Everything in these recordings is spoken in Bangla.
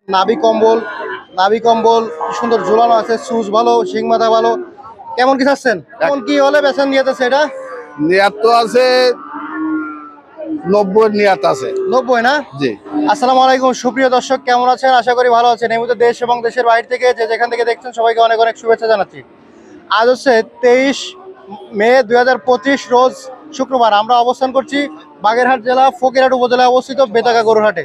নাভি কম্বল কি সুন্দর ঝুলানো আছে, সুজ ভালো, শিং মাথা ভালো। কেমন কি চাচ্ছেন? কেমন কি হলে বেচেন নিয়েছে এটা? নিয়াত তো আছে 90 নিয়াত আছে। 90 না? জি। আসসালামু আলাইকুম সুপ্রিয় দর্শক, কেমন আছেন? আশা করি ভালো আছেন। এই মুহূর্তে দেশ এবং দেশের বাইরে থেকে যে যেখান থেকে দেখছেন সবাইকে অনেক অনেক শুভেচ্ছা জানাচ্ছি। আজ হচ্ছে 23 মে 2025 রোজ শুক্রবার। আমরা অবস্থান করছি বাগেরহাট জেলা ফকিরহাট উপজেলায় অবস্থিত বেতাগা গরুরহাটে।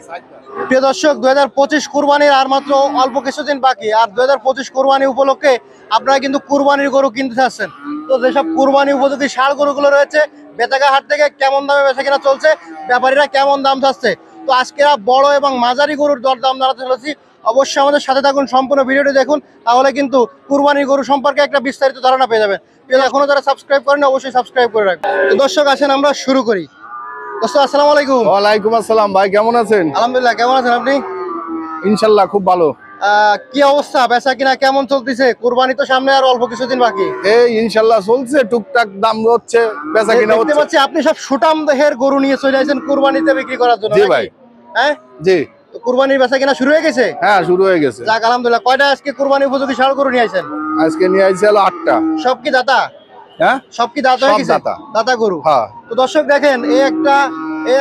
প্রিয় দর্শক, 2025 কুরবানির আর মাত্র অল্প কিছুদিন বাকি। আর 2025 কুরবানি উপলক্ষে আপনারা কিন্তু কুরবানির গরু কিনতে চাচ্ছেন। তো যেসব কুরবানি উপযোগী ষাঁড় গরুগুলো রয়েছে বেতাগা হাট থেকে কেমন দামে বেচা কেনা চলছে, ব্যাপারীরা কেমন দাম চাচ্ছে, তো আজকে বড় এবং মাঝারি গরুর দরদাম জানাতে চলেছি। অবশ্যই আমাদের সাথে থাকুন, সম্পূর্ণ ভিডিওটি দেখুন, তাহলে কিন্তু কুরবানির গরু সম্পর্কে একটা বিস্তারিত ধারণা পেয়ে যাবেন। এখনো যারা সাবস্ক্রাইব করেন অবশ্যই সাবস্ক্রাইব করে রাখবেন। তো দর্শক আসেন আমরা শুরু করি। দোস্ত আসসালামু আলাইকুম। ওয়ালাইকুম আসসালাম ভাই, কেমন আছেন? আলহামদুলিল্লাহ, কেমন আছেন আপনি? ইনশাল্লাহ খুব ভালো। কি অবস্থা, বেচা কিনা কেমন চলতেছে? কুরবানি তো সামনে আর অল্প কিছুদিন বাকি। এই ইনশাল্লাহ চলছে, টুকটাক দাম হচ্ছে, বেচা কিনা দেখতে হচ্ছে। পাচ্ছি আপনি সব সুটাম দেহের গরু নিয়ে চলে আসেন কুরবানিতে বিক্রি করার জন্য। জি নাকি? ভাই। হ্যাঁ জি। তো কুরবানির বেচা কিনা শুরু হয়ে গেছে? হ্যাঁ, শুরু হয়ে গেছে। যাক আলহামদুলিল্লাহ। কয়টা আজকে কুরবানি উপযোগী ষাঁড় গরু নিয়ে আসেন? আজকে নিয়ে আইছে হলো 8টা। সব কি দাতা? হ্যাঁ, সব কি দাতা হয়ে সব গেছে? দাতা। দাতা গরু। হ্যাঁ। তো দর্শক দেখেন, এই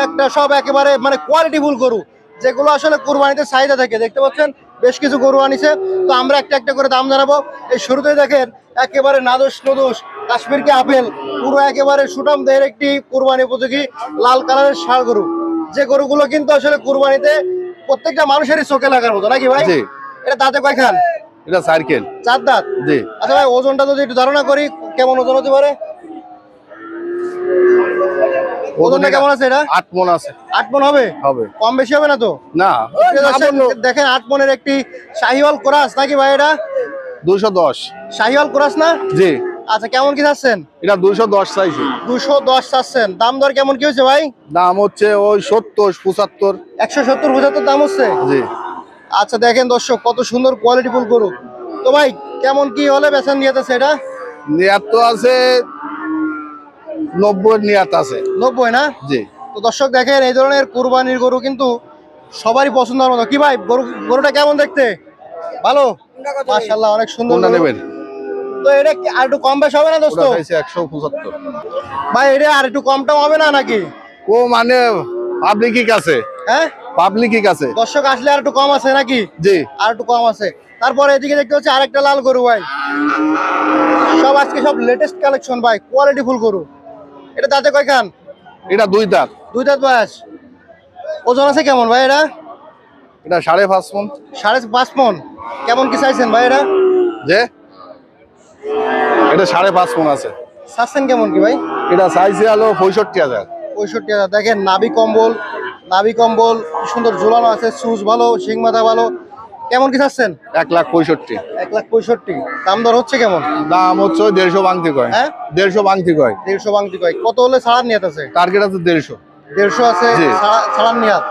একটা সব একেবারে মানে কোয়ালিটিফুল গরু, যেগুলো আসলে কুরবানিতে চাহিদা থাকে। দেখতে পাচ্ছেন বেশ কিছু গরু আনিছে। তো আমরা একটা একটা করে দাম জানাবো। এই শুরুতেই দেখেন একেবারে নাদোষ নদোষ কাশ্মীরকে আপেল, পুরো একেবারে সুটাম দেহের একটি কুরবানি উপযোগী লাল কালারের ষাঁড় গরু, যে গরুগুলো কিন্তু আসলে কুরবানিতে প্রত্যেকটা মানুষেরই চোখে লাগার মতো, নাকি ভাই? জি। এটা দাঁতে কয়খান? এটা সার্কেল। 4 দাঁত। জি। আচ্ছা ভাই, ওজনটা যদি একটু ধারণা করি, কেমন ওজন হতে পারে? ওজনটা কেমন আছে এটা? 8 মণ আছে। 8 মণ হবে? হবে। কম বেশি হবে না তো? না, দেখেন 8 মণের একটি শাহিওয়াল ক্রস, নাকি ভাই এটা? 210। শাহিওয়াল ক্রস না? জি। আচ্ছা, কেমন কি চাচ্ছেন? এটা 210 চাইছে। 210 চাচ্ছেন। দাম দর কেমন কি হয়েছে ভাই? দাম হচ্ছে ওই 70 75। 170 75 দাম হচ্ছে। জি। আচ্ছা দেখেন দর্শক, কত সুন্দর কোয়ালিটিফুল গরু। তো ভাই কেমন কি হলে বেচেন নিয়েছে এটা? নিয়াত তো আছে 90 নিয়াত আছে। 90 না? জি। তো দর্শক দেখেন, এই ধরনের কুরবানির গরু কিন্তু সবারই পছন্দের মতো। কি ভাই, গরুটা কেমন দেখতে? ভালো, মাশাআল্লাহ, অনেক সুন্দর কোনটা গরু। নেবেন? তো এটা কি আর একটু কম বেশ হবে না দোস্ত? ওটা চাইছে 175। ভাই এটা আর একটু কম টম হবে না নাকি? ও মানে পাবলিকই কাছে। হ্যাঁ, পাবলিকই কাছে। দর্শক আসলে আর একটু কম আছে নাকি? জি। আর একটু কম আছে। তারপরে এদিকে দেখতে হচ্ছে আরেকটা লাল গরু ভাই। সব আজকে সব লেটেস্ট কালেকশন ভাই, কোয়ালিটিফুল গরু। এটা দাঁতে কয়খান? এটা 2 দাঁত। 2 দাঁত বয়স। ওজন আছে কেমন ভাই এটা? এটা 5.5 মণ। 5.5 মণ। কেমন কি চাইছেন ভাই এটা? যে এটা 5.5 মণ আছে। চাচ্ছেন কেমন কি ভাই? এটা চাইছে হলো 65,000। 65,000। দেখেন নাভি কম্বল কি সুন্দর ঝুলানো আছে, সুজ ভালো, শিং মাথা ভালো। কেমন কি চাচ্ছেন? 1,65,000। 1,65,000। দাম দর হচ্ছে কেমন? দাম হচ্ছে 150 ভাঙতি কয়। হ্যাঁ, 150 ভাঙতি কয়। 150 ভাঙতি কয়। কত হলে ছাড়ার নিয়ত আছে? টার্গেট আছে 150। 150 আছে জি। ছাড়ার নিয়ত।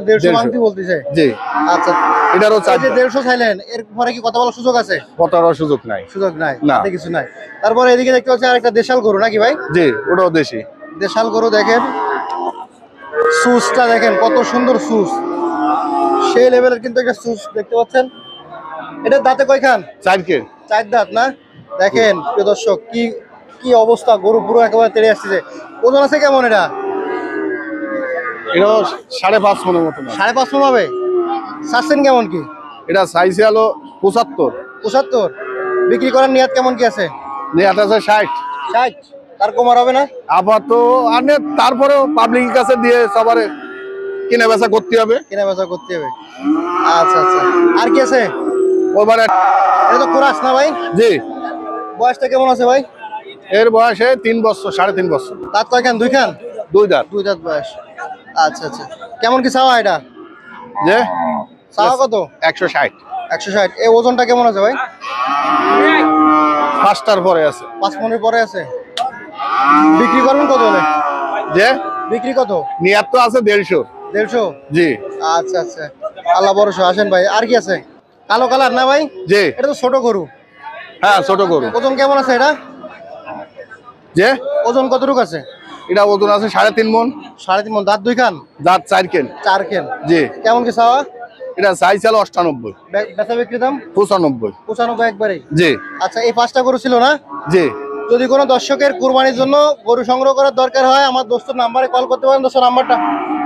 150 ভাঙতি 150 বলতেছে। জি। আচ্ছা, এটারও এই যে 150 চাইলেন, এর পরে কি কথা বলার সুযোগ আছে? কটারও সুযোগ নাই। সুযোগ নাই, না। তাতে কিছু নাই। তারপরে এদিকে দেখতে হচ্ছে আরেকটা দেশাল গরু, নাকি ভাই? জি, ওটাও দেশি। দেশাল গরু দেখেন, সুসটা দেখেন কত সুন্দর সুস, সেই লেভেলের কিন্তু একটা সুস দেখতে পাচ্ছেন। এটা দাঁতে কয়খান? 4 4 দাঁত না? দেখেন প্রিয় দর্শক, কি কি অবস্থা, গরু পুরো একেবারে তেড়ে আসছে। ওজন আছে কেমন এটা? এটাও 5.5 মণের মতো। 5.5 মণ হবে। চাচ্ছেন কেমন কি? এটা চাইছে হলো 75। 75। বিক্রি করার নিয়াত কেমন কি আছে? নিয়াত আছে 60। 60। তার কমার হবে না? আবার তো আনে, তারপরেও পাবলিকের কাছে দিয়ে সবারে কিনে বেচা করতে হবে। কেনা বেচা করতে হবে। আচ্ছা আচ্ছা, আর কি আছে? ওবারে এটা তো কোরাস না ভাই? জি। বয়সটা কেমন আছে ভাই? এর বয়সে 3 বছর, 3.5 বছর। দাঁত কয়খান? 2 খান? 2 দাঁত। 2 দাঁত বয়স। আচ্ছা আচ্ছা, কেমন কি চাওয়া এটা? যে চাওয়া কত? 160। 160। এই ওজনটা কেমন আছে ভাই? 5টার পরে আছে। 5 মণের পরে আছে। বিক্রি করবেন কত হলে? যে বিক্রি কত? নিয়াত তো আছে 150। 150? জি। আচ্ছা আচ্ছা, আল্লাহ ভরসা। আসেন ভাই, আর কি আছে? কালো কালার না ভাই? জি। এটা তো ছোট গরু। হ্যাঁ, ছোট গরু। ওজন কেমন আছে এটা? যে ওজন কতটুকু আছে? এটা ওজন আছে 3.5 মণ। 3.5 মণ। দাঁত 2 খান? দাঁত 4 কেন। 4 খান। জি। কেমন কি চাওয়া? এটা চাইছিল 98, বেচা বিক্রি দাম 95। 95 একবারে। জি আচ্ছা, এই 5টা গরু ছিল না? জি। যদি কোনো দর্শকের কুরবানির জন্য গরু সংগ্রহ করার দরকার হয়, আমার দোস্তের নাম্বারে কল করতে পারেন। দোস্তের নাম্বারটা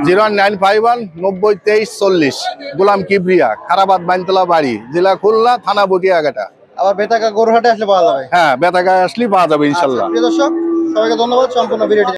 01951 90 23 40। গোলাম কিবরিয়া, খারাবাদ বাইনতলা বাড়ি, জেলা খুলনা, থানা বটিয়াঘাটা। আবার বেতাকা গরু হাটে আসলে পাওয়া যাবে। হ্যাঁ, বেতাগায় আসলে পাওয়া যাবে ইনশাল্লাহ। প্রিয় দর্শক, সবাইকে ধন্যবাদ সম্পূর্ণ ভিডিওটি